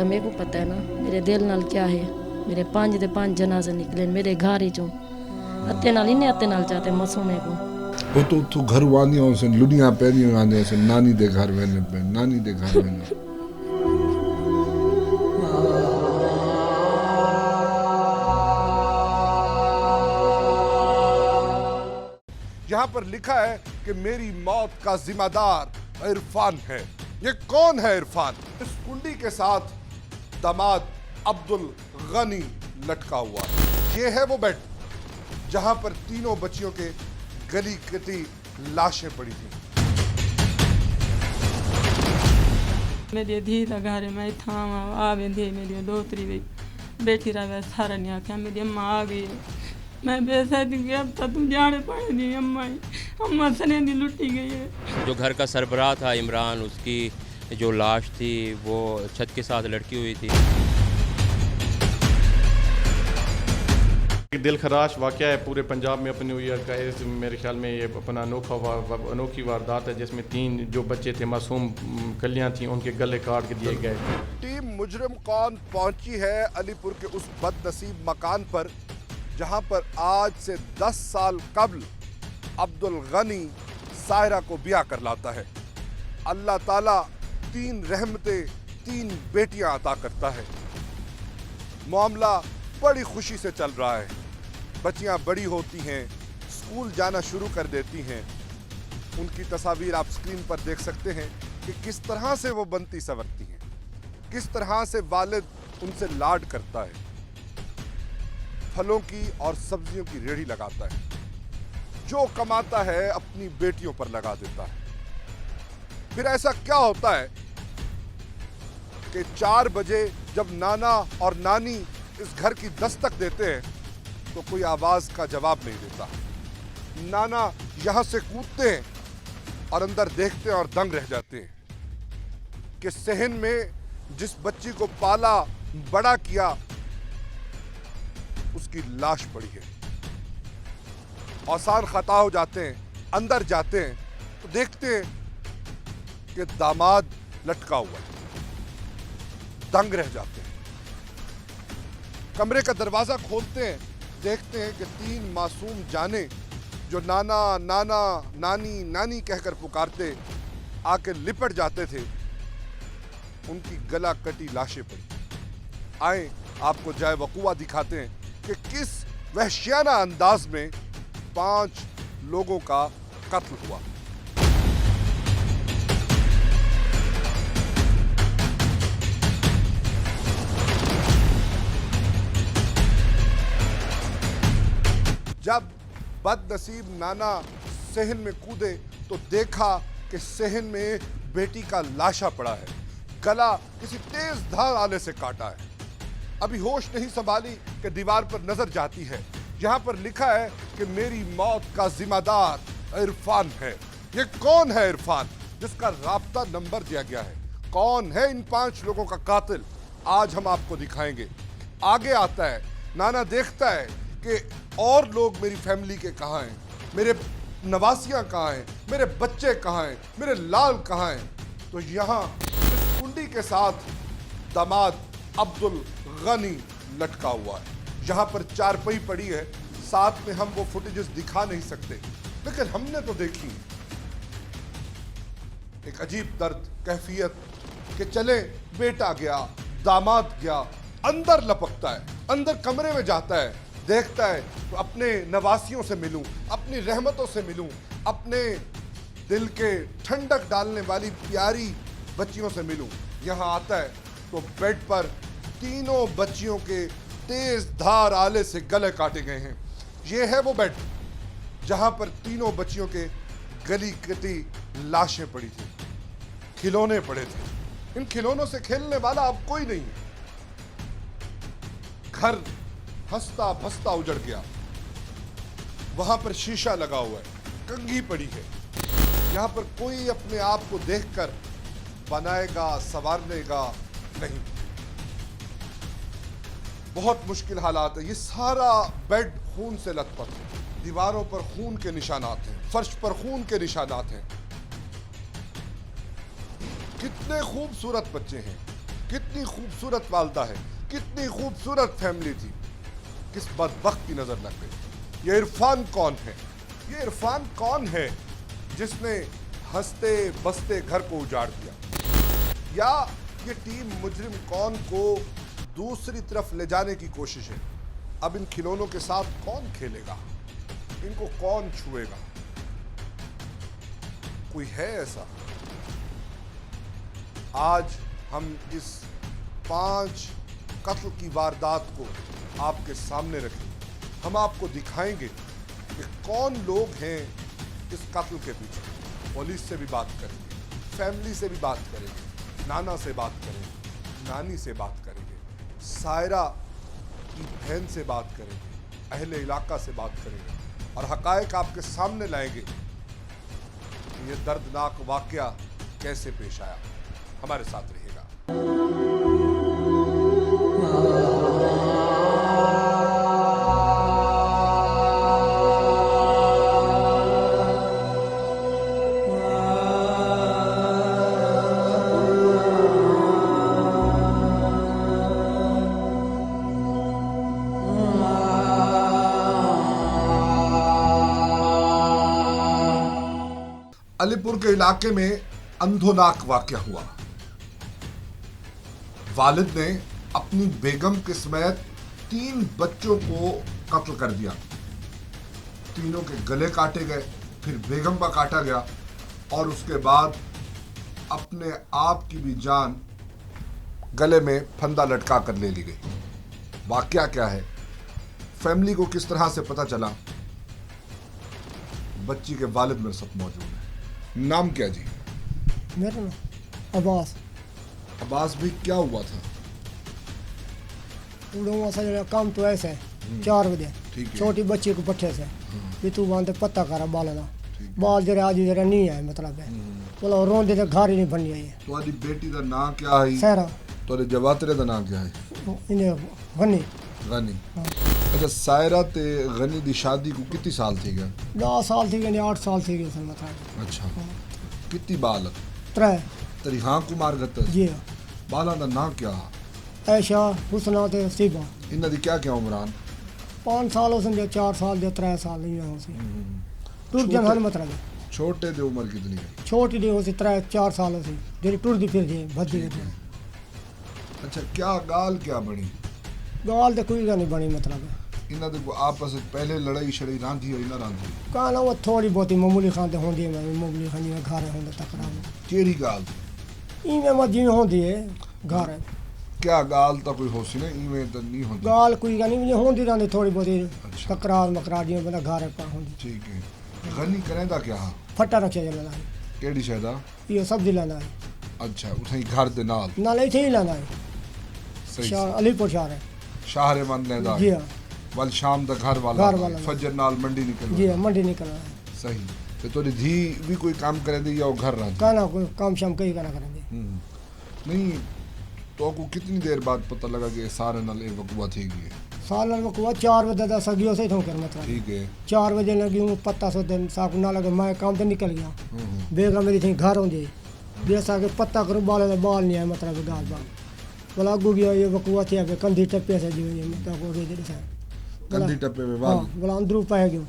तो मेरे को पता है ना मेरे दिल नाल क्या है। मेरे 5 ਦੇ 5 जनाजे निकले मेरे घर ही चों अत्ते नाल ही ने अत्ते नाल जाते मासूमे को वो तो तू घर वानियों से लुनिया पैनियों आने से नानी दे घर वेने पे नानी दे घर वेने यहाँ पर लिखा है कि मेरी मौत का जिम्मेदार इरफान है। ये कौन है इरफान? इस कुंडी के साथ दामाद अब्दुल गनी लटका हुआ है। ये है वो बेड जहां पर तीनों बच्चियों के गली कटी लाशें पड़ी थी। मेरी धी का घर मैं था आ वेंदी मेरी दोतरी बैठी रहा सारा नहीं आख्या मेरी अम्मा आ गई मैं बेसद गया अब तक तुम जाने पाए नहीं अम्मा सने दी लुटी गई है। जो घर का सरबराह था इमरान उसकी जो लाश थी वो छत के साथ लटकी हुई थी। दिल खराश वाक़या है पूरे पंजाब में अपनी हुई है। मेरे ख्याल में ये अपना अनोखी वारदात है जिसमें 3 जो बच्चे थे मासूम कलियां थी उनके गले काट के दिए गए। टीम मुजरिम कौन पहुंची है अलीपुर के उस बदनसीब मकान पर जहां पर आज से 10 साल कबल अब्दुल गनी सायरा को ब्याह कर लाता है। अल्लाह ताला 3 रहमतें 3 बेटियां अता करता है। मामला बड़ी खुशी से चल रहा है। बच्चियां बड़ी होती हैं, स्कूल जाना शुरू कर देती हैं। उनकी तस्वीर आप स्क्रीन पर देख सकते हैं कि किस तरह से वो बनती संवरती हैं, किस तरह से वालिद उनसे लाड करता है। फलों की और सब्जियों की रेहड़ी लगाता है। जो कमाता है अपनी बेटियों पर लगा देता है। फिर ऐसा क्या होता है कि 4 बजे जब नाना और नानी इस घर की दस्तक देते हैं तो कोई आवाज का जवाब नहीं देता। नाना यहां से कूदते हैं और अंदर देखते हैं और दंग रह जाते हैं कि सहन में जिस बच्ची को पाला बड़ा किया उसकी लाश पड़ी है। औसान खता हो जाते हैं, अंदर जाते हैं तो देखते हैं कि दामाद लटका हुआ है। दंग रह जाते हैं। कमरे का दरवाजा खोलते हैं, देखते हैं कि 3 मासूम जाने जो नाना नाना नानी नानी कहकर पुकारते आके लिपट जाते थे उनकी गला कटी लाशें पड़ी। आए आपको जाए वकूआ दिखाते हैं कि किस वहशियाना अंदाज में 5 लोगों का कत्ल हुआ। जब बदनसीब नाना सहन में कूदे तो देखा कि सहन में बेटी का लाशा पड़ा है। गला किसी तेज धार आले से काटा है। अभी होश नहीं संभाली कि दीवार पर नजर जाती है। यहां पर लिखा है कि मेरी मौत का जिम्मेदार इरफान है। ये कौन है इरफान जिसका राब्ता नंबर दिया गया है? कौन है इन 5 लोगों का कातिल? आज हम आपको दिखाएंगे। आगे आता है, नाना देखता है कि और लोग मेरी फैमिली के कहाँ हैं, मेरे नवासियाँ कहाँ हैं, मेरे बच्चे कहाँ हैं, मेरे लाल कहाँ हैं। तो यहाँ इस कुंडी के साथ दामाद अब्दुल गनी लटका हुआ है। यहाँ पर 4 पई पड़ी है। साथ में हम वो फुटेजेस दिखा नहीं सकते लेकिन हमने तो देखी। एक अजीब दर्द कैफियत कि चले बेटा गया, दामाद गया, अंदर लपकता है, अंदर कमरे में जाता है, देखता है तो अपने नवासियों से मिलूं, अपनी रहमतों से मिलूं, अपने दिल के ठंडक डालने वाली प्यारी बच्चियों से मिलूं। यहाँ आता है तो बेड पर तीनों बच्चियों के तेज धार आले से गले काटे गए हैं। ये है वो बेड जहां पर तीनों बच्चियों के गली कटी लाशें पड़ी थी, खिलौने पड़े थे। इन खिलौनों से खेलने वाला अब कोई नहीं है। घर हंसता भसता उजड़ गया। वहां पर शीशा लगा हुआ है, कंघी पड़ी है। यहां पर कोई अपने आप को देखकर बनाएगा, संवारनेगा नहीं। बहुत मुश्किल हालात है। ये सारा बेड खून से लथपथ है। दीवारों पर खून के निशानात हैं, फर्श पर खून के निशानात हैं। कितने खूबसूरत बच्चे हैं, कितनी खूबसूरत वालदा है, कितनी खूबसूरत फैमिली थी, किस बदबख्त की नजर लग गई। ये इरफान कौन है? ये इरफान कौन है जिसने हंसते बसते घर को उजाड़ दिया? या ये टीम मुजरिम कौन को दूसरी तरफ ले जाने की कोशिश है? अब इन खिलौनों के साथ कौन खेलेगा? इनको कौन छुएगा? कोई है ऐसा? आज हम इस 5 कत्ल की वारदात को आपके सामने रखेंगे। हम आपको दिखाएंगे कि कौन लोग हैं इस कत्ल के पीछे। पुलिस से भी बात करेंगे, फैमिली से भी बात करेंगे, नाना से बात करेंगे, नानी से बात करेंगे, सायरा की बहन से बात करेंगे, अहले इलाका से बात करेंगे और हकायक आपके सामने लाएंगे कि ये दर्दनाक वाकया कैसे पेश आया। हमारे साथ रहिएगा। अलीपुर के इलाके में अंधोनाक वाकया हुआ। वालिद ने अपनी बेगम के समेत 3 बच्चों को कत्ल कर दिया। तीनों के गले काटे गए, फिर बेगम का काटा गया और उसके बाद अपने आप की भी जान गले में फंदा लटका कर ले ली गई। वाकया क्या है, फैमिली को किस तरह से पता चला, बच्ची के वालिद मेरे साथ मौजूद है। नाम क्या जी? मेरा नाम अब्बास। अब्बास भाई, क्या हुआ था? उड़ूंगा सा काम तो ऐसे है 4 बजे ठीक है। छोटी बच्ची को पट्ठे से भी तू बांधे पत्ता करा बाल का बाल जरा आज जरा नहीं है मतलब है बोलो रोंदे तो घर ही नहीं बनी है। तुम्हारी बेटी का नाम क्या है? सहरा। तुम्हारे जवातरे का नाम क्या है? इन्हें गनी। गनी। अच्छा, सायरा ते गनी दी शादी को कितनी साल थी गया? 10 साल थी गए 8 साल थी गए सन मतलब। अच्छा, कितनी बाल? 3 तेरी हाँ कुमार गत जी बाला का नाम क्या? ऐशा हुसना ते सीबा। इन्हां दी क्या क्या उमरान? 5 साल हो समझे 4 साल दे 3 साल नहीं हो सी टूट जन हन मतलब छोटे दे उम्र कितनी है? छोटी दी हो सी 3-4 साल हो सी जेरी टूट दी फिर जी भद्दी दे। अच्छा, क्या गाल क्या बनी? गाल तो कोई नहीं बनी मतलब इन्हां दे आपस में पहले लड़ाई शड़ाई रांधी होई ना रांधी? कहना वो थोड़ी बहुत मामूली खाते होंदी है मामूली खानी में घर होंगे तकरार केड़ी गाल? इवें मत जिवें होंदी है घर क्या गाल तो कोई होसी ना, इवें तो नहीं होती। गाल कोई नहीं होंदी रहंदी थोड़ी बहुत अच्छा। तकरार मकरार जिवें बंदा घर पर होंदी। ठीक है। गनी करेंदा क्या? फट्टा रखे जला है केड़ी शैदा? ये सब्जी लाना है। अच्छा, उठई घर दे नाल? नाल इथे ही लाना है सही। शहर अलीपुर शहर है शाहरे मन लेदा? जी हां। वल शाम दा घर वाला घर वाला फजर नाल मंडी निकल? जी मंडी निकलना है। सही। तो तोरी धी भी कोई काम करे दी या वो घर रह? कहना कोई काम शाम कहीं करना करेंगे। नहीं, तो को कितनी देर बाद पता लगा कि सारे नाल ए वकवा थी गई? साल को 4 बजे दा सगियो से ठोकर मतलब ठीक है। 4 बजे लगी हूँ पत्ता सो दिन साफ ना लगे मैं काम पे निकल गया बेगम मेरी थी घर होंगी जैसा कि पत्ता करूँ बाल नहीं है मतलब गाल बाल बोला अगू गया ये बकुआ थी अभी कंधी टप्पे से जो ये मतलब को दे कंधी टप्पे में बाल? बोला अंदरू पाए गयो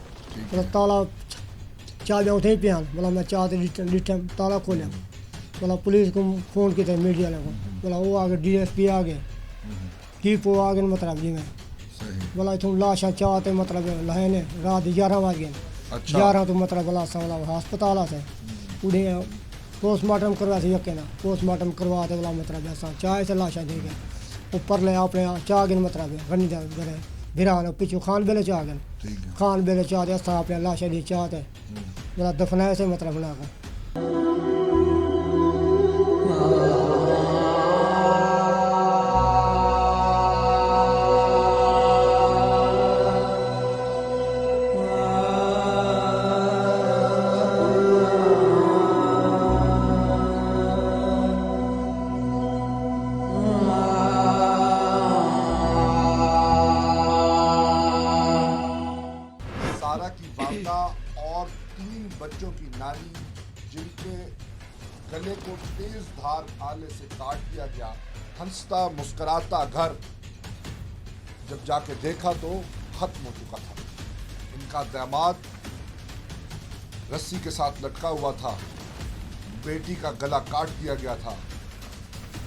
बोला ताला चाह जाओ थे पियान बोला मैं चाह तो ताला खोलिया बोला पुलिस को फ़ोन किया मीडिया को बोला वो आ गए DSP आ गए कीपो आ गए मतलब जी में बोला इथों लाशा चाहते मतलब लहने रात 11 बज गए। अच्छा। 11 तो मतलब बोला साला अस्पताल से उड़े पोस्टमार्टम करवा से यके ना पोस्टमार्टम करवा दे बोला मतलब ऐसा चाय से लाशा दे गए ऊपर ले अपने चाह गए मतलब गनी दे गए बिरान पीछू खान बेले चाह गए खान बेले चाह दे सा अपने लाशा दी चाहते बोला दफनाए से मतलब बना कर। सारा की वालदा और 3 बच्चों की नानी जिनके धारदार आले से काट दिया गया हंसता मुस्कुराता घर। जब जाके देखा तो खत्म हो चुका था। इनका दामाद रस्सी के साथ लटका हुआ था, बेटी का गला काट दिया गया था।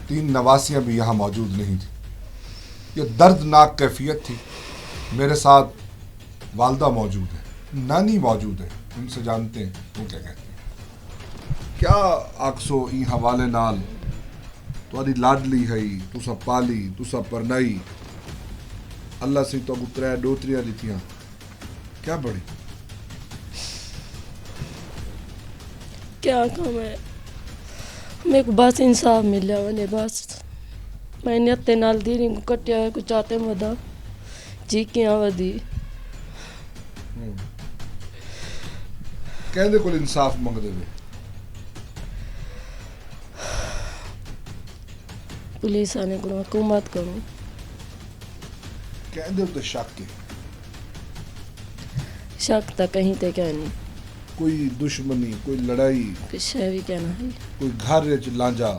3 नवासियां भी यहाँ मौजूद नहीं थी। ये दर्दनाक कैफियत थी। मेरे साथ वालदा मौजूद है, नानी मौजूद है, उनसे जानते हैं वो क्या कहते हैं। क्या आखसो ई हवाले नाल तुहारी लाडली है, तुसा पाली, तुसा परनाई, अल्लाह से तो त्रै डोतरियां दित्तियां, क्या बड़ी क्या कम है, मेरे को बस इंसाफ मिलिया वने बस। मैंने हत्ते नाल दी को कटिया है कुछ आते मदा चीकियां वदी। कहंदे कोल इंसाफ मंगदे वे। पुलिस आने को हुकूमत करो। कहंदे उते शक है, शक तो कहीं ते क्या नहीं, कोई दुश्मनी, कोई लड़ाई, कुछ है भी कहना है, कोई घर च लांजा,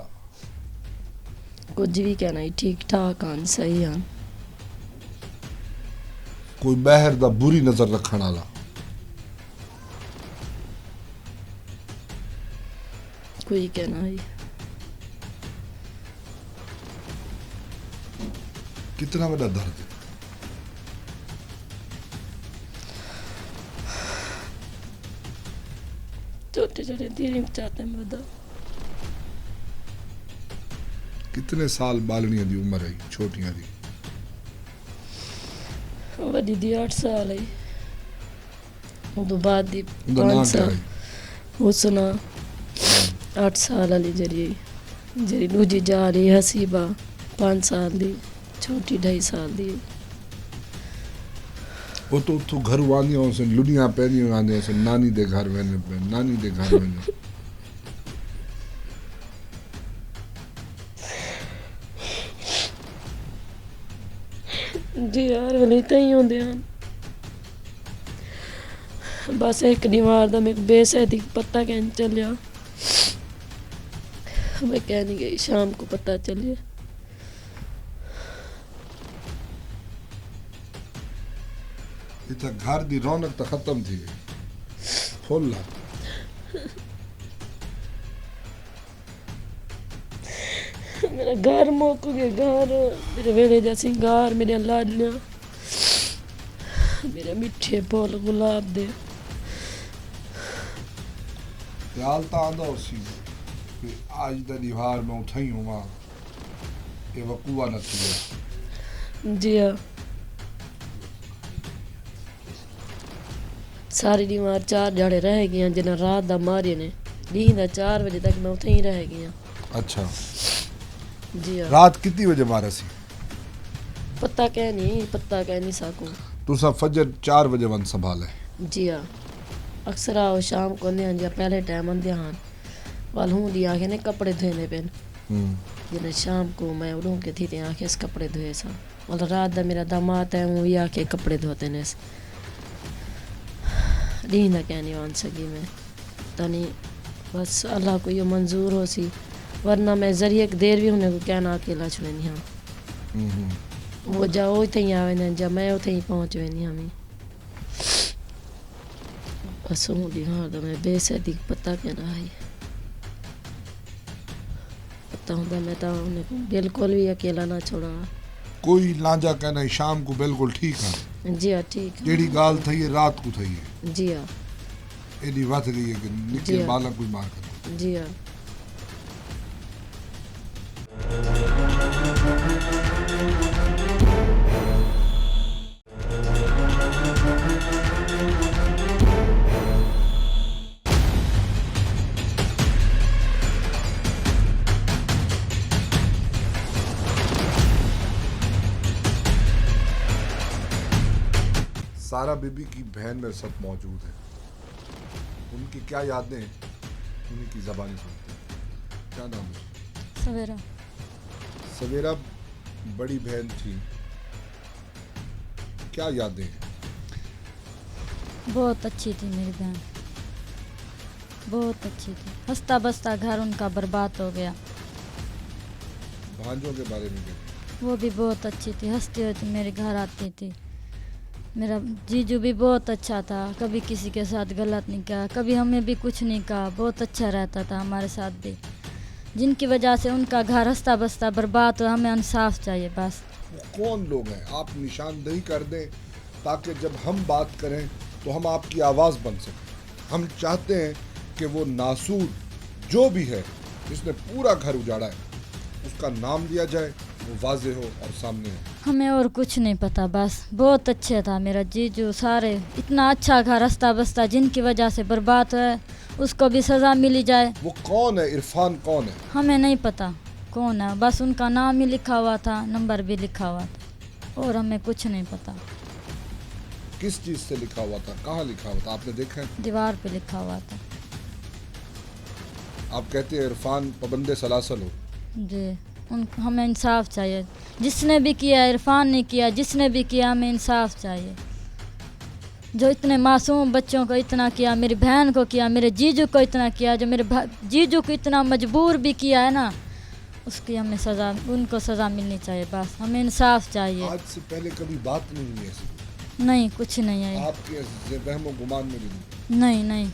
कुछ भी कहना है, ठीक ठाक आन सही आन, कोई बहर दा बुरी नजर रखण वाला। कोई कहना है। कितना बड़ा दर्द है। छोटे छोटे तीन चाहते मदा। कितने साल बालनियां दी उम्र है छोटियां दी? वडी दी 8 साल है, उदो बाद दी उनदा 5 नाम क्या साल। है? वो सुना 8 साल वाली जरी दूजी जा रही हसीबा 5 साल दी, छोटी 2.5 साल दी। वो तो उतो घर वानियां से लुनियां पैनियां आंदे से नानी दे घर वेने पे, नानी दे घर वेने। जी यार वाले तई होंदे हैं। बस एक दीवार दा मेरे बेसैदी पता कैन चलिया, मैं कह नहीं गई, शाम को पता चलिए। इतना घर दी रौनक तो खत्म थी गई, फुल है। मेरा घर मुक गया, घर मेरे वेले जैसी घर, मेरे लाडलियां, मेरे मिठे फुल गुलाब दे। ख्याल तो आंदा उसी कि आज दा दीवार में उठाई हुआ ये वकूआ न थी। जी हाँ, सारी दीवार 4 जाड़े रह गई जिन्हें रात दा मारे ने, नींद दा 4 बजे तक मैं उठे ही रह गई। अच्छा, जी हाँ, रात कितनी बजे मारा सी? पता कह नहीं सकूं। तुसा फजर 4 बजे वन संभाले? जी हाँ, अक्सर आओ शाम को आंदे हैं, पहले टाइम आंदे हैं वाल हूँ दी आखे ने कपड़े धोने पेन, जिन्हें शाम को मैं उड़ूँ के थी ते आखे इस कपड़े धोए सा, मतलब रात दा मेरा दामाद है वो भी आके कपड़े धोते ने। नींद ना कहनी मान सकी मैं तनी, बस अल्लाह को ये मंजूर हो सी, वरना मैं जरिए एक देर भी होने को कहना अकेला छुड़े नहीं हाँ। वो जाओ थे ही आवे ना, जब मैं उथे ही पहुँच वे नहीं हमें। बस हूँ दी हाँ तो मैं बेसैदी पता कहना है, पता होता मैं तो उन्हें को बिल्कुल भी अकेला ना छोड़ा। कोई लांजा कहना शाम को बिल्कुल ठीक है। जी हाँ ठीक है। जेड़ी गाल थई है रात को थई है। जी हाँ। एडी वध गई है कि निके बाला कोई मार कर। जी हाँ। सारा बीबी की बहन मेरे साथ मौजूद है। उनकी क्या यादें उन्हीं की ज़बानी सुनते हैं। क्या नाम है? सवेरा। सवेरा बड़ी बहन थी, क्या यादें हैं? बहुत अच्छी थी मेरी बहन, बहुत अच्छी थी। हंसता बसता घर उनका बर्बाद हो गया। भांजों के बारे में क्या? वो भी बहुत अच्छी थी, हंसती हुई थी, मेरे घर आती थी। मेरा जीजू भी बहुत अच्छा था, कभी किसी के साथ गलत नहीं कहा, कभी हमें भी कुछ नहीं कहा, बहुत अच्छा रहता था हमारे साथ भी। जिनकी वजह से उनका घर हंसता बसता बर्बाद हुआ, हमें इंसाफ चाहिए बस। वो कौन लोग हैं? आप निशानदेही कर दें ताकि जब हम बात करें तो हम आपकी आवाज़ बन सकें। हम चाहते हैं कि वो नासूर जो भी है जिसने पूरा घर उजाड़ा है उसका नाम लिया जाए, वो वाज़ेह हो और सामने हो। हमें और कुछ नहीं पता, बस बहुत अच्छा था मेरा जीजू, सारे इतना अच्छा घर हंसता बसता, जिनकी वजह से बर्बाद हुआ है उसको भी सज़ा मिली जाए। वो कौन है? इरफान कौन है? हमें नहीं पता कौन है, बस उनका नाम ही लिखा हुआ था, नंबर भी लिखा हुआ था, और हमें कुछ नहीं पता। किस चीज़ से लिखा हुआ था? कहाँ लिखा हुआ था? आपने देखा है? दीवार पे लिखा हुआ था। आप कहते हैं इरफान पाबंदे सलासल हो। जी, हमें इंसाफ चाहिए, जिसने भी किया, इरफान ने किया, जिसने भी किया, हमें इंसाफ चाहिए। जो इतने मासूम बच्चों को इतना किया, मेरी बहन को किया, मेरे जीजू को इतना किया, जो मेरे जीजू को इतना मजबूर भी किया है ना, उसकी हमें सज़ा, उनको सज़ा मिलनी चाहिए, बस हमें इंसाफ चाहिए। आज से पहले कभी बात नहीं हुई ऐसी? नहीं, कुछ नहीं है। आपके वहमो गुमान में भी नहीं? नहीं,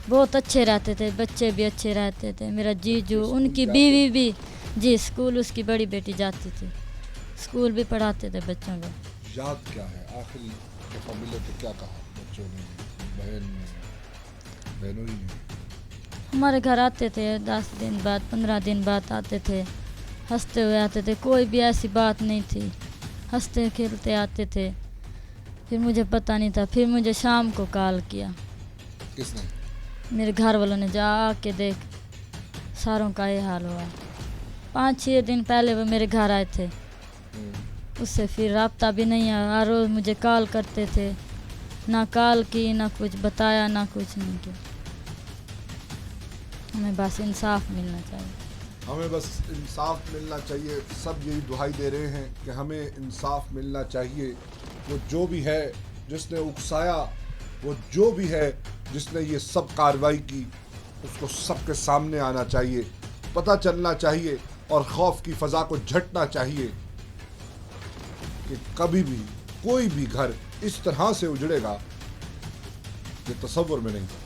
बहुत अच्छे रहते थे, बच्चे भी अच्छे रहते थे, मेरा जीजू, उनकी बीवी भी। जी, स्कूल उसकी बड़ी बेटी जाती थी, स्कूल भी पढ़ाते थे बच्चों को। याद क्या है? आखिरी दफ़ा मिले तो क्या कहा बच्चों ने, बहनों ही ने? हमारे घर आते थे 10 दिन बाद, 15 दिन बाद आते थे, हंसते हुए आते थे, कोई भी ऐसी बात नहीं थी, हंसते खेलते आते थे। फिर मुझे पता नहीं था, फिर मुझे शाम को कॉल किया। किसने? मेरे घर वालों ने, जा आके देख, सारों का ये हाल हुआ। 5-6 दिन पहले वो मेरे घर आए थे, उससे फिर राब्ता भी नहीं आया, हर रोज़ मुझे कॉल करते थे, ना कॉल की, ना कुछ बताया, ना कुछ नहीं किया। हमें बस इंसाफ मिलना चाहिए। हमें बस इंसाफ मिलना चाहिए। सब यही दुहाई दे रहे हैं कि हमें इंसाफ मिलना चाहिए। वो जो भी है जिसने उकसाया, वो जो भी है जिसने ये सब कार्रवाई की, उसको सबके सामने आना चाहिए, पता चलना चाहिए और खौफ की फ़ज़ा को झटना चाहिए कि कभी भी कोई भी घर इस तरह से उजड़ेगा ये तसव्वुर में नहीं था।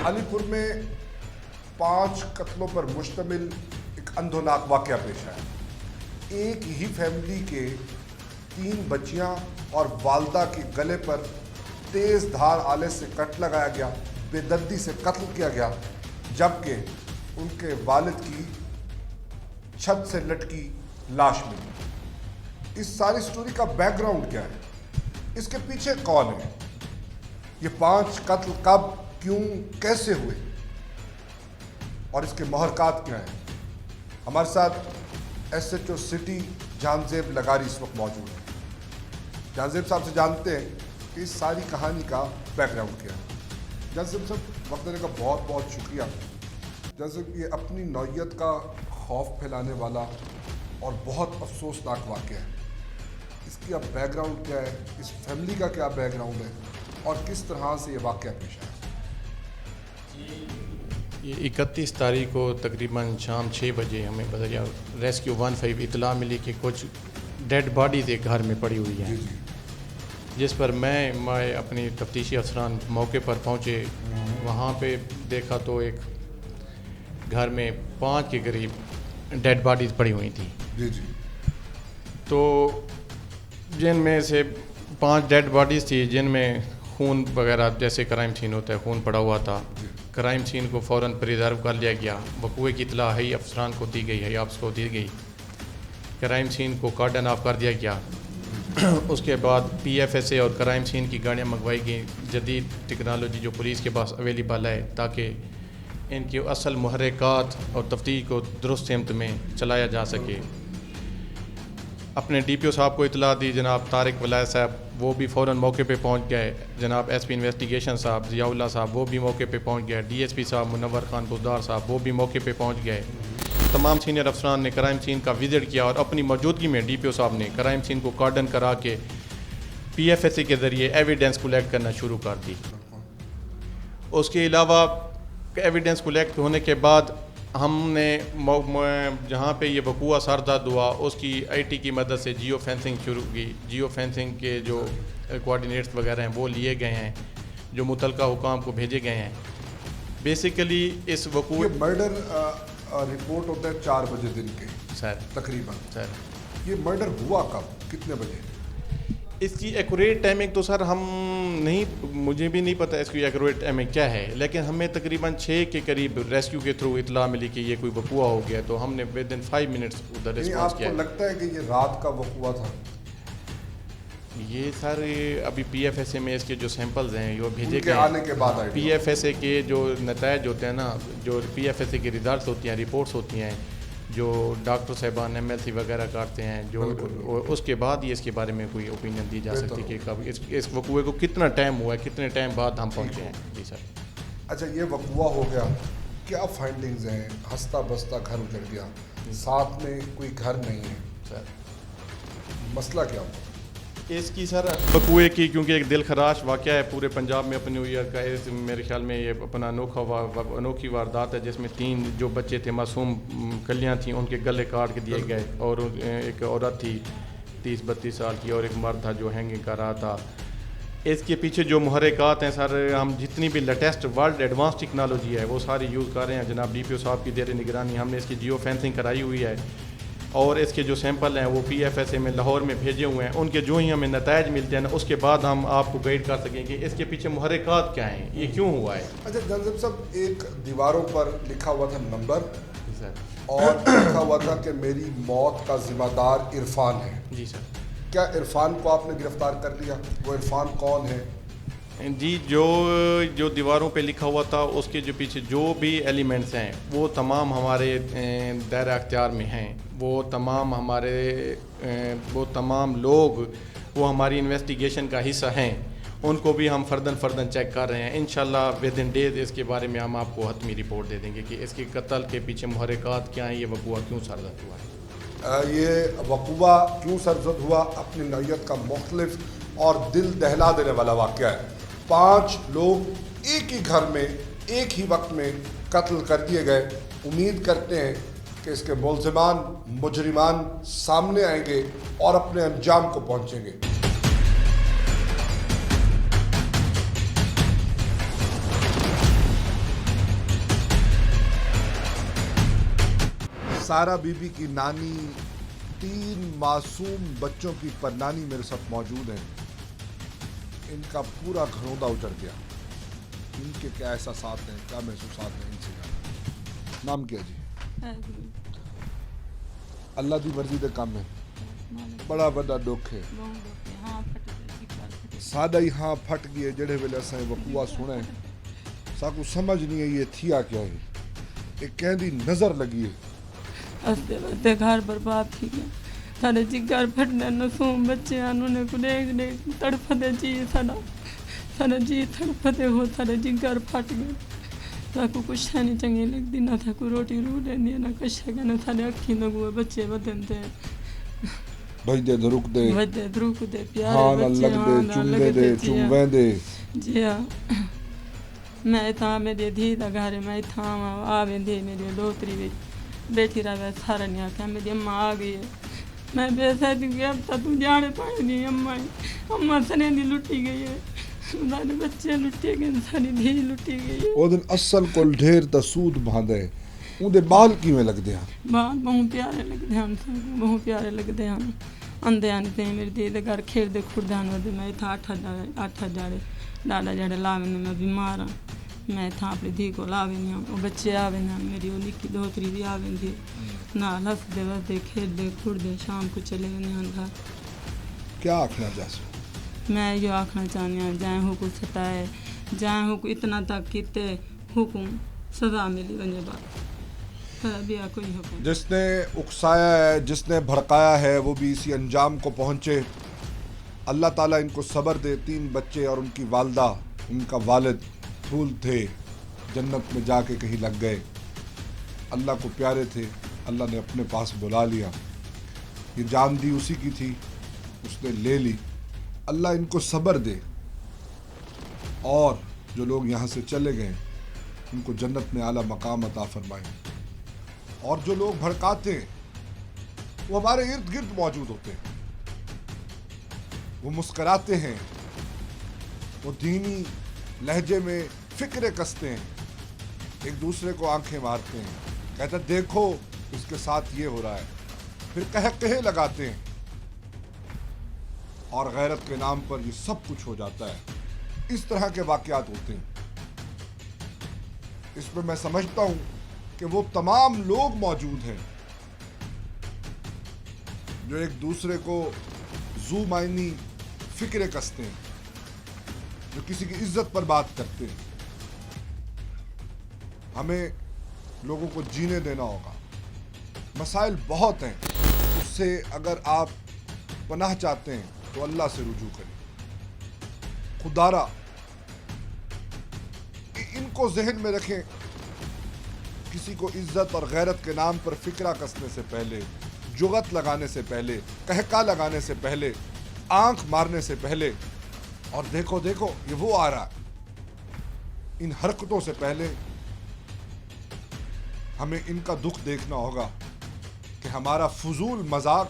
अलीपुर में 5 कत्लों पर मुश्तमिल एक अंधोनाक वाक़या पेश आया। एक ही फैमिली के 3 बच्चियां और वालदा के गले पर तेज़ धार आले से कट लगाया गया, बेदर्दी से कत्ल किया गया, जबकि उनके वालिद की छत से लटकी लाश मिली। इस सारी स्टोरी का बैकग्राउंड क्या है? इसके पीछे कौन है? ये 5 कत्ल कब, क्यों, कैसे हुए और इसके महरकात क्या हैं? हमारे साथ SHO सिटी जानजेब लगारी इस वक्त मौजूद है। जानजेब साहब से जानते हैं कि इस सारी कहानी का बैकग्राउंड क्या है। जानजेब साहब, वक्त देने का बहुत बहुत शुक्रिया। जानजेब, ये अपनी नौयत का खौफ फैलाने वाला और बहुत अफसोसनाक वाक़या है। इसकी अब बैकग्राउंड क्या है, इस फैमिली का क्या बैकग्राउंड है और किस तरह से ये वाक़या पेश आया? ये 31 तारीख को तकरीबन शाम 6 बजे हमें बजरिया रेस्क्यू 15 इतला मिली कि कुछ डेड बॉडीज़ एक घर में पड़ी हुई हैं, जिस पर मैं अपनी तफ्तीशी अफसरान मौके पर पहुँचे। वहाँ पे देखा तो एक घर में 5 के करीब डेड बॉडीज़ पड़ी हुई थी। जी जी। तो जिनमें से 5 डेड बॉडीज़ थी जिनमें खून वगैरह, जैसे क्राइम सीन होता है, खून पड़ा हुआ था। क्राइम सीन को फ़ौरन प्रिजर्व कर लिया गया। वक़ूए की इत्तला है अफसरान को दी गई है, आपस को दी गई। क्राइम सीन को कार्डन ऑफ कर दिया गया। उसके बाद PFSA और क्राइम सीन की गाड़ियाँ मंगवाई गई, जदीद टेक्नोलॉजी जो पुलिस के पास अवेलेबल है, ताकि इनकी असल मुहर्रिकात और तफ्तीश को दुरुस्त सिमत में चलाया जा सके। अपने DPO साहब को इतला दी, जनाब तारिक वलायत साहब, वो भी फ़ौरन मौके पे पहुंच गए। जनाब SP इन्वेस्टिगेशन साहब ज़ियाउल्लाह साहब, वो भी मौके पे पहुंच गए। DSP साहब मुनव्वर खान बुज़दार साहब, वो भी मौके पे पहुंच गए। तमाम सीनियर अफसरान ने क्राइम सीन का विज़िट किया और अपनी मौजूदगी में DPO साहब ने क्राइम सीन को कार्डन करा के PFSA کے ذریعے ایویڈنس کولیکٹ کرنا شروع کر دی. اس کے علاوہ ایویڈنس کولیکٹ ہونے کے بعد ہم نے جہاں پہ یہ وقوع سرداد ہوا اس کی IT کی مدد سے جیو فینسنگ شروع کی. جیو فینسنگ کے جو کوآرڈینیٹس وغیرہ ہیں وہ لیے گئے ہیں, جو متعلقہ حکام کو بھیجے گئے ہیں. بیسیکلی اس وقوع یہ مرڈر رپورٹ ہوتا ہے 4 بجے دن کے سر تقریباً. سر یہ مرڈر ہوا کب, کتنے بجے؟ اس کی ایکوریٹ ٹائمنگ تو سر ہم نہیں, مجھے بھی نہیں پتہ اس کی ایکوریٹ ٹائمنگ کیا ہے, لیکن ہمیں تقریباً 6 کے قریب ریسکیو کے تھرو اطلاع ملی کہ یہ کوئی وقوع ہو گیا, تو ہم نے ود ان 5 منٹس ادھر رسپانس کیا. آپ کو لگتا ہے کہ یہ رات کا وقوع تھا؟ یہ سر ابھی PFSA میں اس کے جو سیمپلز ہیں وہ بھیجے کے گئے آنے کے بعد آئے PFSA کے جو نتائج ہوتے ہیں نا, جو PFSA کے ریزلٹس ہوتی ہیں, رپورٹس ہوتی ہیں, جو ڈاکٹر صاحبان MLC وغیرہ کرتے ہیں, جو اس کے بعد ہی اس کے بارے میں کوئی اوپینین دی جا سکتی کہ کب اس وقوعے کو کتنا ٹائم ہوا ہے, کتنے ٹائم بعد ہم پہنچے ہیں. جی سر. اچھا, یہ وقوع ہو گیا, کیا فائنڈنگز ہیں؟ ہستہ بستہ گھر اجڑ گیا, ساتھ میں کوئی گھر نہیں ہے سر. مسئلہ کیا ہوا اس کی سر وقوعے کی, کیونکہ ایک دل خراش واقعہ ہے پورے پنجاب میں اپنے نیو ایئر کا, میرے خیال میں یہ اپنا انوکھی واردات ہے جس میں 3 جو بچے تھے, معصوم کلیاں تھیں, ان کے گلے کاٹ کے دیے گئے, اور ایک عورت تھی 30-32 سال کی, اور ایک مرد تھا جو ہینگنگ کر رہا تھا. اس کے پیچھے جو محرکات ہیں سر, ہم جتنی بھی لیٹسٹ ورلڈ ایڈوانس ٹیکنالوجی ہے وہ ساری یوز کر رہے ہیں. جناب DPO صاحب کی زیر نگرانی ہم نے اس کی جیو فینسنگ کرائی ہوئی ہے, اور اس کے جو سیمپل ہیں وہ PFSA میں لاہور میں بھیجے ہوئے ہیں. ان کے جو ہی ہمیں نتائج ملتے ہیں نا, اس کے بعد ہم آپ کو گائیڈ کر سکیں کہ اس کے پیچھے محرکات کیا ہیں, یہ کیوں ہوا ہے. اچھا جناب صاحب, ایک دیواروں پر لکھا ہوا تھا نمبر, سر. اور لکھا ہوا تھا کہ میری موت کا ذمہ دار عرفان ہے. جی سر. کیا عرفان کو آپ نے گرفتار کر لیا؟ وہ عرفان کون ہے؟ جی, جو دیواروں پہ لکھا ہوا تھا اس کے جو پیچھے جو بھی ایلیمنٹس ہیں وہ تمام ہمارے دائرہ اختیار میں ہیں. وہ تمام لوگ وہ ہماری انویسٹیگیشن کا حصہ ہیں. ان کو بھی ہم فردن چیک کر رہے ہیں. انشاءاللہ ود ان ڈیز اس کے بارے میں ہم آپ کو حتمی رپورٹ دے دیں گے کہ اس کے قتل کے پیچھے محرکات کیا ہیں, یہ وقوع کیوں سرزد ہوا ہے. یہ وقوع کیوں سرزد ہوا, اپنی نوعیت کا مختلف اور دل دہلا دینے والا واقعہ ہے. 5 لوگ ایک ہی گھر میں ایک ہی وقت میں قتل کر دیے گئے. امید کرتے ہیں کہ اس کے ملزمان مجرمان سامنے آئیں گے اور اپنے انجام کو پہنچیں گے. سارا بی بی کی نانی 3 معصوم بچوں کی پرنانی میرے ساتھ موجود ہیں. ان کا پورا گھروندا اجڑ گیا. ان کے کیا احساسات ہیں, کیا محسوسات ہیں, ان سے نام کیا جی؟ اللہ دی مرضی دے کام ہے, بڑا بڑا دکھ ہے. سادہ ہی ہاں پھٹ گئے جڑے ویلے اساں وقوع سنے, ساکو سمجھ نہیں ہے یہ تھیا کیا ہے. ایک کہندی نظر لگی ہے. ہستے بستے گھر برباد تھی گیا. سارے جگر پھٹنے نسوم بچے انہوں کو دیکھ تڑپتے جی سارا جی تڑپتے ہو, سارے جگر پھٹ گئے. ساکو کچھ نہیں چنگی لگتی, نہ تھا کوئی روٹی رو لینی, نہ کچھ ہے, نہ سارے اکھی نگوے بچے بدن تے بجدے دھرک دے پیارے بچے ہاں لگتے چومویں دے. جی ہاں, میں اتنا میری دھی دا گھر میں اتنا آ ویندی میری دوتری بیٹھی رہا سارا نہیں آکھا میری اماں آ گئی ہے. میں بے سہتی گیا, اب تک تو جانے پائے نہیں. اماں سنے دی لٹی گئی ہے, سارے بچے لٹے گئے, ساری دھی لٹی گئی ہے. او دن اصل کول ڈھیر تا سود باندھے, اون دے بال کیویں لگدے ہیں؟ بال بہت پیارے لگتے ہیں, بہت پیارے لگتے ہیں. اندے آنے میری دھی دے گھر کھیل دے کھڑدے آنے میں اتنا 8 جاڑے ڈاڈا جاڑے لا میں, میں بیمار ہوں. میں اتنا اپنی دھی کو لا بھی ہوں, وہ بچے آ میری وہ نکی دوتری بھی آ گئی نہ ہستے وستے کھیلتے کھڑتے شام کو چلے گئے گھر. کیا آکھنا چاہتے؟ میں یہ آکھنا چاہنی ہوں جائیں حکم ستائے, جائیں حکم اتنا تک کیتے حکم سزا ملی ونجے بعد بھی کوئی حکم. جس نے اکسایا ہے, جس نے بھڑکایا ہے, وہ بھی اسی انجام کو پہنچے. اللہ تعالیٰ ان کو صبر دے. 3 بچے اور ان کی والدہ, ان کا والد پھول تھے, جنت میں جا کے کہیں لگ گئے. اللہ کو پیارے تھے, اللہ نے اپنے پاس بلا لیا. یہ جان دی اسی کی تھی, اس نے لے لی. अल्लाह इनको सब्र दे और जो लोग यहाँ से चले गए उनको जन्नत में आला मकाम अता फरमाए। और जो लोग भड़काते हैं वो हमारे इर्द गिर्द मौजूद होते हैं, वो मुस्कराते हैं, वो दीनी लहजे में फिक्रे कसते हैं, एक दूसरे को आंखें मारते हैं, कहते हैं देखो उसके साथ ये हो रहा है, फिर कहे लगाते हैं और गैरत के नाम पर ये सब कुछ हो जाता है। इस तरह के वाकयात होते हैं। इसमें मैं समझता हूं कि वो तमाम लोग मौजूद हैं जो एक दूसरे को जू मायनी फिक्रे कसते हैं, जो किसी की इज्जत पर बात करते हैं। हमें लोगों को जीने देना होगा। मसाइल बहुत हैं, उससे अगर आप पनाह चाहते हैं तो अल्लाह से रुजू करें। खुदारा इनको जहन में रखें, किसी को इज्जत और गैरत के नाम पर फिक्रा कसने से पहले, जुगत लगाने से पहले, कहका लगाने से पहले, आंख मारने से पहले, और देखो देखो ये वो आ रहा है, इन हरकतों से पहले हमें इनका दुख देखना होगा कि हमारा फजूल मजाक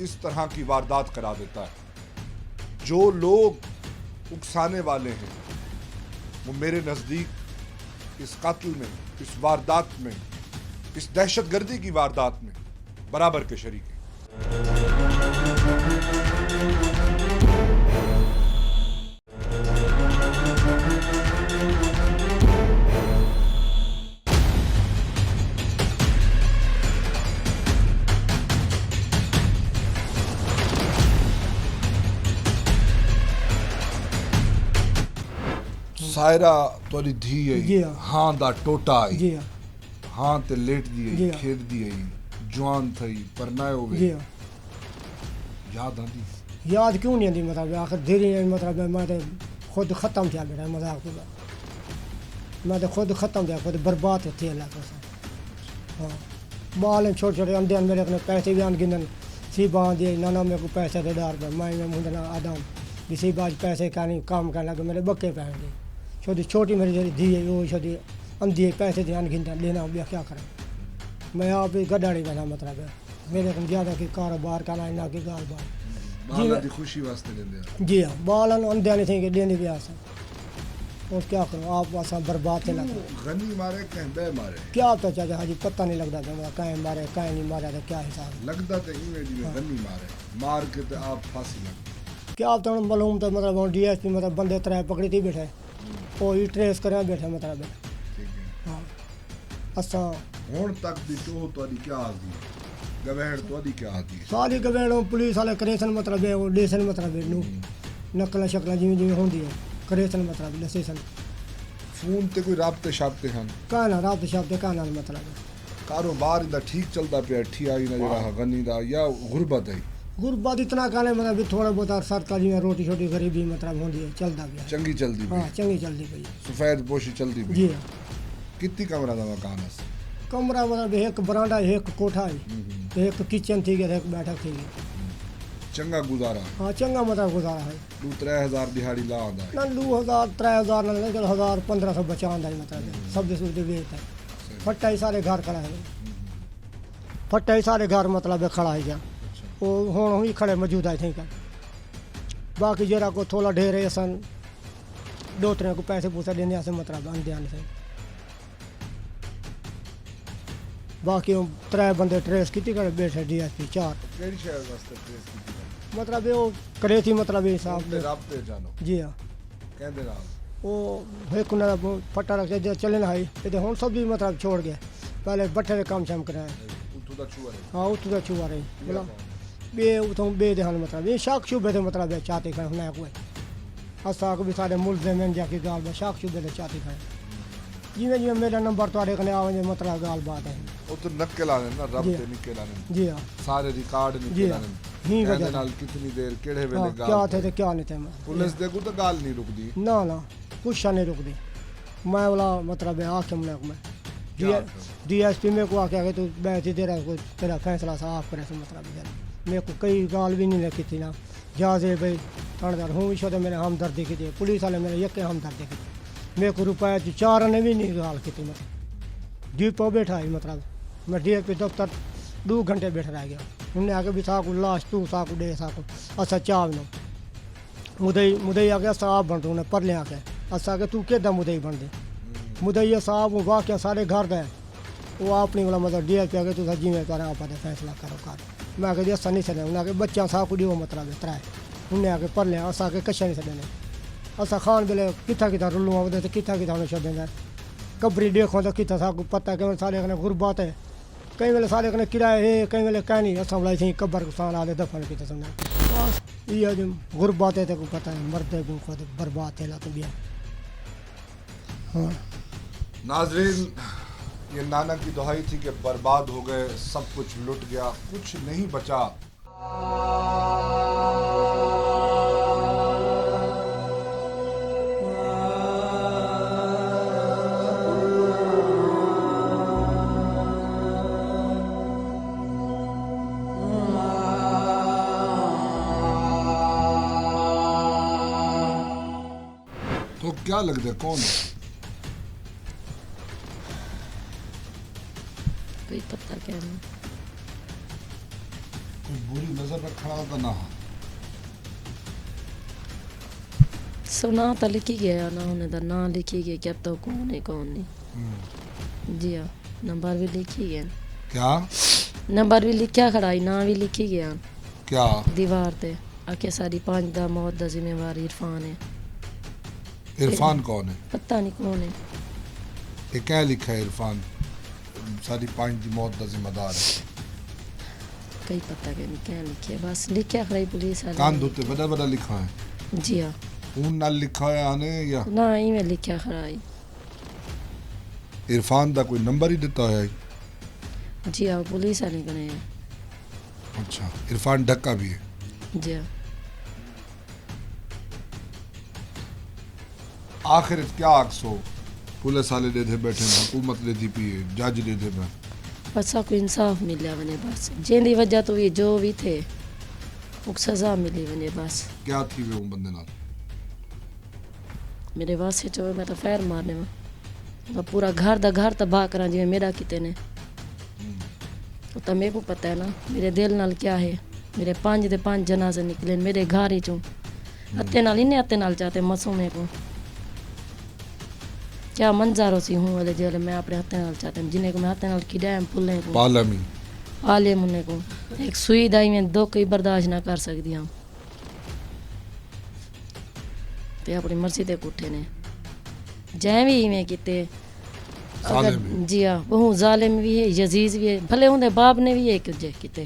इस तरह की वारदात करा देता है। जो लोग उकसाने वाले हैं वो मेरे नज़दीक इस कत्ल में, इस वारदात में, इस दहशतगर्दी की वारदात में बराबर के शरीक हैं। सायरा तोरी धी जी आई, हाँ। हाँ दा टोटा आई, जी हाँ हाँ ते लेट दी जी आई, हाँ। खेत दी आई, जवान थई, परनायो वे, जी हाँ। याद आंदी। याद क्यों नहीं आती, मतलब आखिर धीरे मतलब मैं तो खुद ख़त्म थिया बेटा मजाक तो मैं तो खुद ख़त्म थिया, खुद बर्बाद थी अल्लाह को। हाँ बाल छोटे छोटे अंधे मेरे अपने पैसे भी आन गिनन सी बांध दिए, नाना मेरे को पैसे दे डार पर मैं मुझे आदम इसी बात पैसे का नहीं काम करने लगे, मेरे बक्के पहन गए। छोटी छोटी मेरी जरी धी है वो छोटी अंधी है, पैसे ध्यान गिनता लेना भी क्या करें। मैं आप ही गड्ढाड़ी बना मतलब है मेरे को ज़्यादा की कारोबार करना ना कि गाल बार बाला दी खुशी वास्ते लेंदे। जी हाँ बालन अंधे नहीं थे कि लेने भी आसा और क्या करूँ आप आसा बर्बाद से लगा। गनी मारे कहीं बे मारे, क्या पता चाचा हाजी पता नहीं लगता था कहीं मारे कहीं नहीं मारा था क्या हिसाब। लगता तो इमेज में गनी मारे, मार के तो आप फांसी लग। क्या तो मालूम तो मतलब DSP मतलब बंदे तरह पकड़ी थी बैठे और ही ट्रेस करें बैठे मतलब ठीक है। हाँ असा हुण तक दी तो तोड़ी क्या आदी, गवैड़ तोड़ी क्या आदी। सारी गवेड़ों पुलिस वाले करेसन मतलब है वो लेसन मतलब है नकल शक्ल जिमें जिमें होंगी है करेसन मतलब लेसन फोन ते कोई राबते शाबते हैं, कहना रात शब्द कहना मतलब है। कारोबार इंदा ठीक चलदा पिया, ठियाई ना जड़ा गनी दा या गुरबत है। गुरबात इतना कहने मतलब भी थोड़ा बहुत सरकारी में रोटी छोटी गरीबी मतलब होती है चलता भी है। चंगी चलदी हाँ पई, चंगी चलती पई सफेद पोशी चलदी पई। जी हाँ। कितनी कमरा दा मकान है? कमरा मतलब एक बरांडा एक कोठा है, एक किचन थी गई, एक बैठक थी गई। चंगा गुजारा, हाँ चंगा मतलब गुजारा है 2-3 दिहाड़ी ला आंदा है। ना 2000-3000 ना 1000-1500 बचा आंदा है मतलब सब्जी सुब्जी बेच है। फट्टा ही सारे घर खड़ा है, फट्टा ही सारे घर मतलब खड़ा है क्या वो हुण ही खड़े मौजूद है ठीक है। बाकी जरा को थोड़ा ढेर है सन 2-3 को पैसे पूसे लेने से मतलब अंधे से बाकी 3 बंदे ट्रेस की कर बैठे DSP 4 केड़ी शहर वास्ते ट्रेस की मतलब वो करे थी मतलब हिसाब ते राबते जानो जी हाँ कहंदे नाल वो एक उन्हें फट्टा रख के चले ना आई ये हुण सब भी मतलब छोड़ गया, पहले बट्ठे के काम शाम कराए। उठू दा छुआ है। हाँ उतू का छुआ रही बोला बे उतों बे देहान मतलब ये शाक शुबे थे मतलब है चाहते खाए ना कोई असा को भी सारे मुल्ज़िम हैं जाके गाल में शाक शुबे थे चाहते खाए जिवें जिवें मेरा नंबर तो कने आवे मतलब गाल बात है। ਉਹ ਤੋਂ ਨੱਕੇ ਲਾਣੇ ਨਾ ਰੱਬ ਤੇ ਨਿੱਕੇ ਲਾਣੇ जी हाँ ਸਾਰੇ ਰਿਕਾਰਡ जी ਨਿੱਕੇ हाँ ਲਾਣੇ ही ਇਹਦੇ वजह ਨਾਲ ਕਿੰਨੀ ਦੇਰ ਕਿਹੜੇ हाँ, ਵੇਲੇ क्या ਗੱਲ थे तो क्या नहीं थे ਪੁਲਿਸ ਦੇ ਕੋ ਤਾਂ ਗੱਲ ਨਹੀਂ ਰੁਕਦੀ। ना ना कुछ नहीं रुकती मैं वाला मतलब है आके मैं क्या DSP मेरे को आके तू बैठ तेरा कोई तेरा फैसला साफ करे से मतलब है मेरे को कई गाल भी नहीं लिखी थी ना جہازے بھائی تھاندار ہوں بھی شدہ میرے ہمدردی کی تھی پولیس والے میرے یکے ہمدردی کی تھی میرے کو روپیہ 4 نے بھی نہیں گال کی تھی مطلب ڈی پہ بیٹھا ہی مطلب میں ڈی پی دفتر 2 گھنٹے بیٹھ رہ گیا انہیں آگے بھی ساکو لاش تو ساکو ڈے ساکو اسا چاونو مدئی آگے صاحب بن انہیں پر لے آگے اسا کہ تو کیدا مدئی بن دے مدئی صاحب واقعہ سارے گھر دے وہ اپنی والا مطلب ڈی پی آگے تو جی میں کرا آپ فیصلہ کرو کر میں آگے اسا نہیں چلے انہیں آگے بچہ ساکو ڈیو مطلب ترائے انہیں آگے پر لے اسا کے کچھ نہیں چلے اسا خان بلے کتھا رلوں آدھے تو کتھا انہیں چھ دیں قبری دیکھو تو کتنا ساکو پتہ ہے کہ سارے کنے غربات ہے کئی ویلے سارے کنے کرایہ ہے کئی ویلے کہیں نہیں اصل لائی تھی قبر کو سان آدھے دفن کی تو سمجھا یہ جو غربات ہے تو کو پتہ ہے مرد کو خود برباد ہے تو بیا ہاں ناظرین یہ نانا کی دہائی تھی کہ برباد ہو گئے سب کچھ لٹ گیا کچھ نہیں بچا تو کیا لگتا ہے کون ہے کوئی پتہ کیا نہیں کوئی بری نظر رکھنا ہوتا نہ سنا تو لکھی گیا نہ ہونے دا نام لکھی گیا کہ اب تو کون ہے کون نہیں جی ہاں نمبر بھی لکھی گیا کیا نمبر بھی لکھیا کھڑا ہے نام بھی لکھی گیا کیا دیوار تے آکے ساری 5 دا موت دا ذمہ وار عرفان ہے عرفان کون ہے پتہ نہیں کون ہے یہ کیا لکھا ہے عرفان ساری 5 دی موت دا ذمہ دار ہے کئی پتہ کہ نہیں کیا لکھے بس لکھیا کھڑا ہے پولیس والے کان دوتے بڑا بڑا لکھا ہے جی ہاں اون نال لکھا ہے آنے یا نہ ہی میں لکھیا کھڑا ہے عرفان دا کوئی نمبر ہی دیتا ہے جی ہاں پولیس والے کنے ہیں اچھا عرفان ڈھکا بھی ہے جی ہاں آخر کیا آکسو پولیس والے دے دے بیٹھے حکومت لے دی پیے جج دے دے میں بس کو انصاف ملیا ونے بس جن دی وجہ تو یہ جو بھی تھے وہ سزا ملی ونے بس کیا تھی وہ بندے نال میرے واسطے جو میں تو فیر مارنے میں پورا گھر تباہ کرا جی میرا کتے نے تو میرے کو پتہ ہے نا میرے دل نال کیا ہے میرے 5 دے 5 جنازے نکلے میرے گھر ہی چوں ہتے نال انہیں ہتے نال چاہتے معصومے کو کیا منظر ہو سی ہوں والے جیلے میں اپنے ہاتھ نال چاہتے ہیں جنہیں کو میں ہاتھ نال کی ڈیم پھولنے کو پالمی عالم انہیں کو ایک سوئی دائی میں 2 کوئی برداشت نہ کر سکتی ہوں تے اپنی مرضی تے کٹھے نے جائیں بھی میں کیتے اگر جی ہاں وہ ظالم بھی ہے یزیز بھی ہے بھلے ہوں دے باپ نے بھی ایک جے کیتے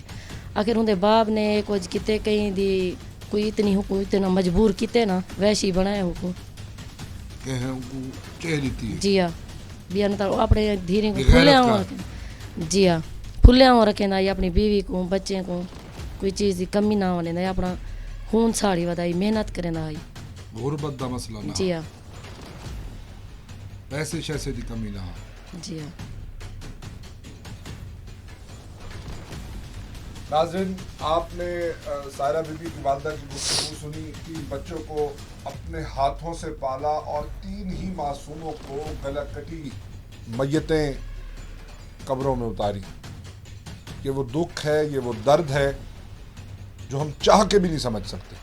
آخر ہوں دے باپ نے کچھ کیتے کہیں دی کوئی اتنی حکم اتنا مجبور کیتے نا ویشی بنائے حکم جی ہاں بھی اپنے دھیرے کو پھولیا ہوں جی ہاں پھولیا ہوں رکھیں دا اپنی بیوی کو بچے کو کوئی چیز دی کمی نہ ہونے دا اپنا خون ساڑی ودائی محنت کریں دا غربت دا مسئلہ نہ جی ہاں پیسے شیسے دی کمی نہ ہو جی ہاں ناظرین آپ نے سائرہ بی بی کی والدہ کی گفتگو سنی 3 بچوں کو اپنے ہاتھوں سے پالا اور 3 ہی معصوموں کو گلا کٹی میتیں قبروں میں اتاری یہ وہ دکھ ہے یہ وہ درد ہے جو ہم چاہ کے بھی نہیں سمجھ سکتے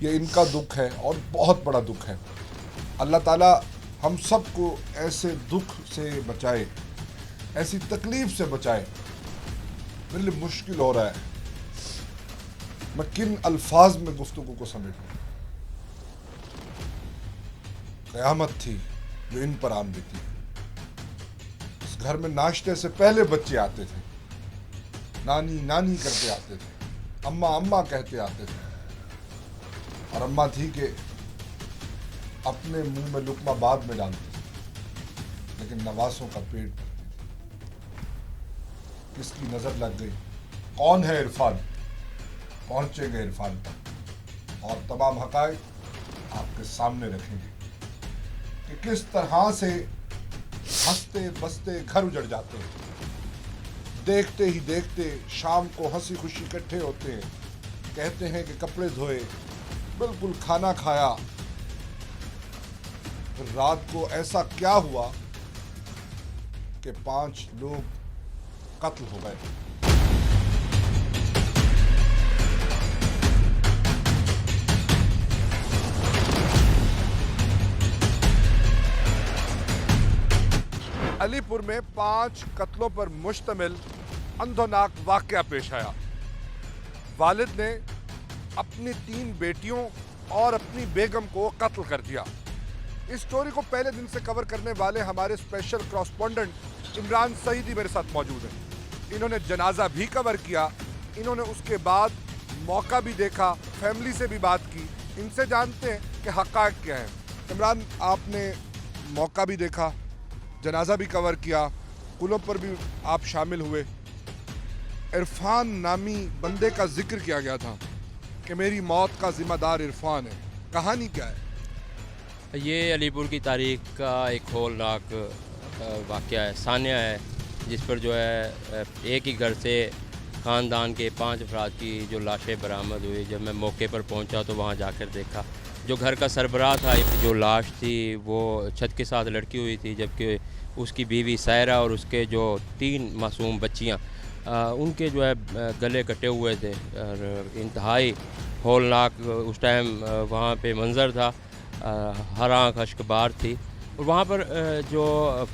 یہ ان کا دکھ ہے اور بہت بڑا دکھ ہے اللہ تعالیٰ ہم سب کو ایسے دکھ سے بچائے ایسی تکلیف سے بچائے میرے لیے مشکل ہو رہا ہے میں کن الفاظ میں گفتگو کو سمیٹوں قیامت تھی جو ان پر آن دیتی اس گھر میں ناشتے سے پہلے بچے آتے تھے نانی نانی کرتے آتے تھے اماں اماں کہتے آتے تھے اور اماں تھی کہ اپنے منہ میں لقمہ بعد میں ڈالتی تھی لیکن نواسوں کا پیٹ بھرتی تھی کس کی نظر لگ گئی کون ہے عرفان پہنچے گئے عرفان پر اور تمام حقائق آپ کے سامنے رکھیں گے کہ کس طرح سے ہنستے بستے گھر اجڑ جاتے ہیں دیکھتے ہی دیکھتے شام کو ہنسی خوشی اکٹھے ہوتے ہیں कहते हैं कि कपड़े धोए, बिल्कुल खाना खाया, फिर रात को ऐसा क्या हुआ कि 5 लोग कत्ल हो गए। अलीपुर में 5 कत्लों पर मुश्तमिल अंधोनाक वाकया पेश आया। वालिद ने अपनी 3 बेटियों और अपनी बेगम को कत्ल कर दिया। इस स्टोरी को पहले दिन से कवर करने वाले हमारे स्पेशल कॉरेस्पॉन्डेंट इमरान सईदी मेरे साथ मौजूद हैं। इन्होंने जनाजा भी कवर किया, इन्होंने उसके बाद मौका भी देखा, फैमिली से भी बात की। इनसे जानते हैं कि हक़ाइक़ क्या है। इमरान, आपने मौका भी देखा, जनाजा भी कवर किया, कुलों पर भी आप शामिल हुए। इरफान नामी बंदे का जिक्र किया गया था कि मेरी मौत का जिम्मेदार इरफान है। कहानी क्या है? ये अलीपुर की तारीख का एक होलनाक वाक़या है, सान्या है, जिस पर जो है एक ही घर से ख़ानदान के 5 अफराद की जो लाशें बरामद हुई। जब मैं मौके पर पहुंचा तो वहां जाकर देखा, जो घर का सरबराह था, जो लाश थी वो छत के साथ लटकी हुई थी, जबकि उसकी बीवी सायरा और उसके जो 3 मासूम बच्चियां, उनके जो है गले कटे हुए थे। और इंतहाई होलनाक उस टाइम वहाँ पे मंज़र था, हर आँख अश्कबार थी। और वहाँ पर जो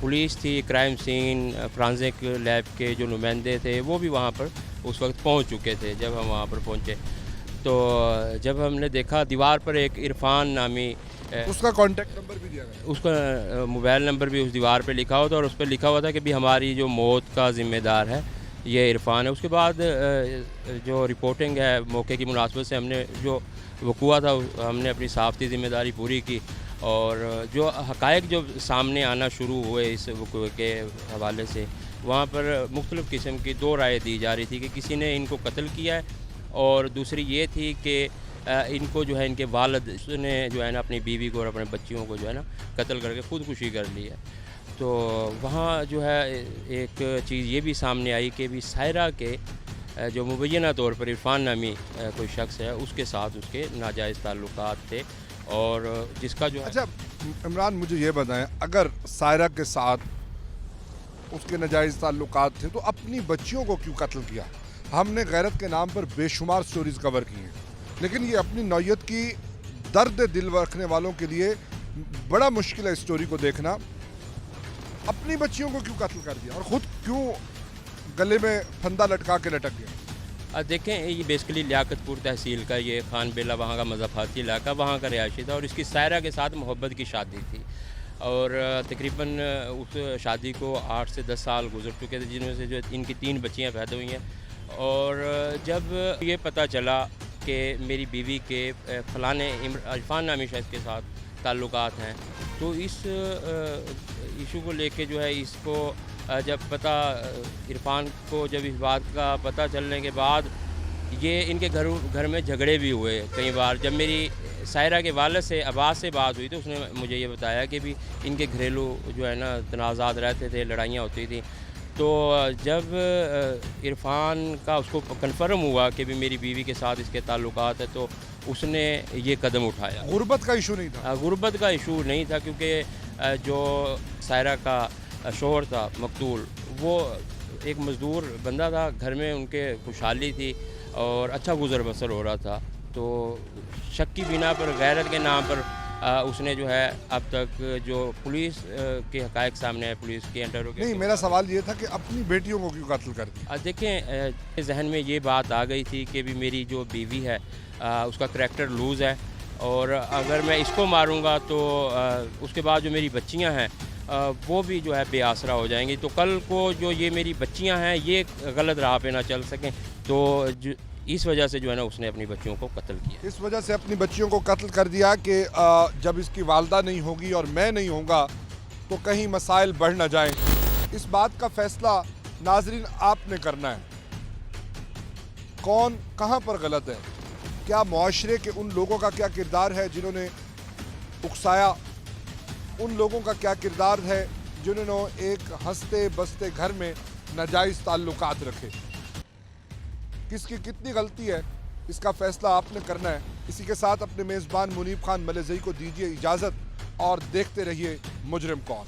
पुलिस थी, क्राइम सीन, फ्रांसिक लैब के जो नुमाइंदे थे, वो भी वहाँ पर उस वक्त पहुँच चुके थे। जब हम वहाँ पर पहुँचे तो जब हमने देखा दीवार पर एक इरफान नामी, उसका कॉन्टैक्ट नंबर भी दिया गया, उसका मोबाइल नंबर भी उस दीवार पे लिखा हुआ था, और उस पर लिखा हुआ था कि भी हमारी जो मौत का ज़िम्मेदार है ये इरफान है। उसके बाद जो रिपोर्टिंग है मौके की मुनासबत से, हमने जो वक़ुआ था हमने अपनी साफ़ती ज़िम्मेदारी पूरी की, और जो हक़ाइक़ जो सामने आना शुरू हुए इस वक़ुए के हवाले से, वहाँ पर मुख्तलिफ़ किस्म की 2 राय दी जा रही थी कि किसी ने इनको कत्ल किया है, और दूसरी ये थी कि इनको जो है इनके वालिद ने जो है ना अपनी बीवी को और अपने बच्चियों को जो है ना कत्ल करके ख़ुदकुशी कर ली है। तो वहाँ जो है एक चीज़ ये भी सामने आई कि भी सायरा के जो मुबैना तौर पर इरफान नामी कोई शख्स है, उसके साथ उसके नाजायज़ ताल्लुकात थे, और जिसका जो है। अच्छा इमरान, मुझे ये बताएं, अगर सायरा के साथ उसके नाजायज़ ताल्लुकात थे तो अपनी बच्चियों को क्यों कत्ल किया? हमने गैरत के नाम पर बेशुमार स्टोरीज़ कवर की हैं, लेकिन ये अपनी नौयत की दर्द दिल रखने वालों के लिए बड़ा मुश्किल है स्टोरी को देखना। अपनी बच्चियों को क्यों कत्ल कर दिया और ख़ुद क्यों गले में फंदा लटका के लटक गया? देखें, ये बेसिकली लियाकतपुर तहसील का ये खान बेला वहाँ का मज़ाफ़ाती इलाका, वहाँ का रिहायशी था, और इसकी सायरा के साथ मोहब्बत की शादी थी, और तकरीबन उस शादी को 8 से 10 साल गुजर चुके थे, जिनमें से जो इनकी 3 बच्चियाँ पैदा हुई हैं। और जब ये पता चला कि मेरी बीवी के फ़लाने इरफान नामी शख्स के साथ ताल्लुकात हैं, तो इस इशू को लेके जो है इसको जब पता इरफान को जब इस बात का पता चलने के बाद ये इनके घर में झगड़े भी हुए कई बार। जब मेरी सायरा के वालिद से अब्बास से बात हुई तो उसने मुझे ये बताया कि भी इनके घरेलू जो है ना तनाज़ात रहते थे, लड़ाइयाँ होती थी। तो जब इरफान का उसको कन्फर्म हुआ कि भी मेरी बीवी के साथ इसके ताल्लुकात है, तो उसने ये कदम उठाया। गुर्बत का इशू नहीं था? गुर्बत का इशू नहीं था, क्योंकि जो सायरा का शोहर था मकतूल, वो एक मज़दूर बंदा था, घर में उनके खुशहाली थी और अच्छा गुजर बसर हो रहा था। तो शक की बिना पर, गैरत के नाम पर उसने जो है अब तक जो पुलिस के हक़ाइक़ सामने है, पुलिस के इंटरोगेशन। नहीं, मेरा सवाल ये था कि अपनी बेटियों को क्यों कत्ल कर दिया? देखें, जहन में ये बात आ गई थी कि भी मेरी जो बीवी है उसका करैक्टर लूज़ है, और अगर मैं इसको मारूंगा तो उसके बाद जो मेरी बच्चियां हैं वो भी जो है बेआसरा हो जाएंगी। तो कल को जो ये मेरी बच्चियां हैं ये गलत राह पे ना चल सकें, तो इस वजह से जो है ना उसने अपनी बच्चियों को कत्ल किया। इस वजह से अपनी बच्चियों को कत्ल कर दिया कि जब इसकी वालदा नहीं होगी और मैं नहीं होऊंगा तो कहीं मसाइल बढ़ ना जाएं। इस बात का फैसला नाजरीन आपने करना है, कौन कहां पर गलत है। क्या मुआशरे के उन लोगों का क्या किरदार है जिन्होंने उकसाया, उन लोगों का क्या किरदार है जिन्होंने एक हंसते बसते घर में नाजायज़ ताल्लुकात रखे। किसकी कितनी गलती है اس کا فیصلہ آپ نے کرنا ہے۔ اسی کے ساتھ اپنے میزبان منیب خان ملزئی کو دیجیے اجازت اور دیکھتے رہیے مجرم کون۔